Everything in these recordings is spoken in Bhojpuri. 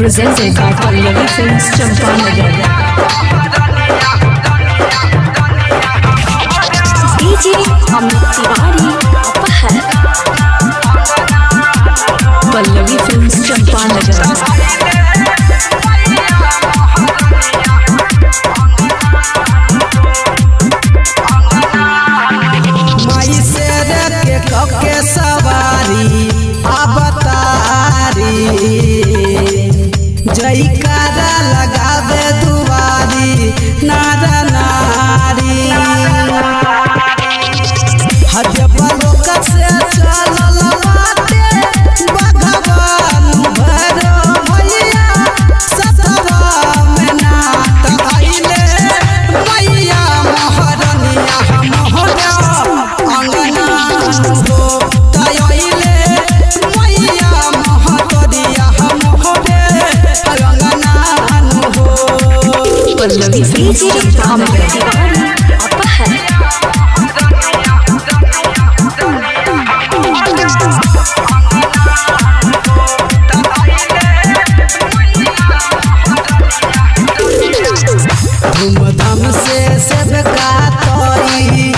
Presented by Pallavi Films, Champanagar. DJ Amit Tiwari, Apahar. Pallavi Films, Champanagar. के सवारी अवतारी जयकारा लगावे दुआरी नार नारी हजबलोक से चलल बाटे भगवान भरो भैया सतवा में नाथ आइले मैया महारानिया मोहरा अंगना Pallavi Films, Champanagar. Apahar. धूमधाम से सबका तोई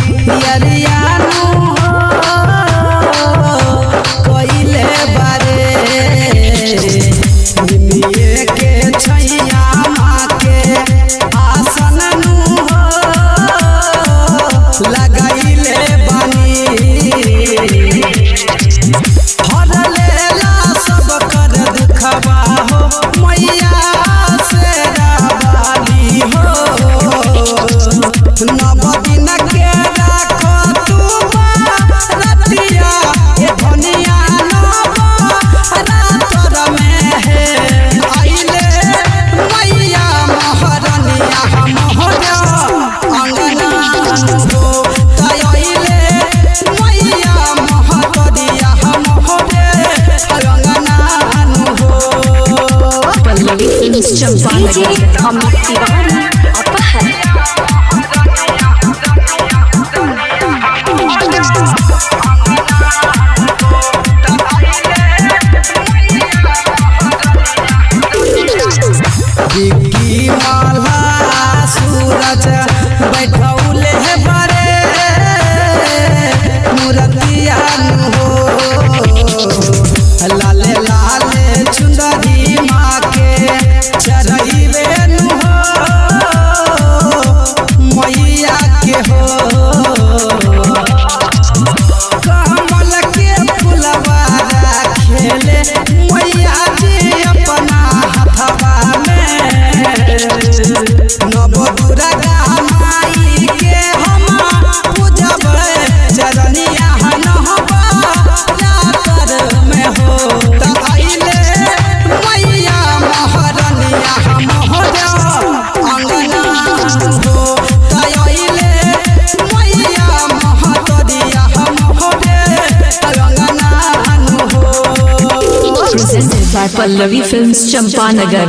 यरियानु कोइले बारे निमिये के छैया माँ के आसन लगाइले बानी हर लेला सब कर दुखबा हो मैया से रावाली हो नव दिन के राखो तू रतिया ए धनिया नव रातर में है आइले मैया महारानिया मोहरा अंगना हो तयइले मैया महारानिया मोहरे अंगना हो Pallavi Films, DJ Champanagar. Amit Tiwari, Apahar. Bikki माला सूरज बैठौले बरे मूर्तिया हो लाले लाले चुंदरी माँ के चढ़ैबे हो मैया के हो कमल के फुलवा खेले मैया जी अपना हथवा नव दुर्गा माई के हम पूजब चरनिया नहबा रातर में हो तइले मैया महारानिया मोहरा अंगना हो तइले मैया महारानिया मोहरे अंगना हो Presented by Pallavi Films, Champanagar.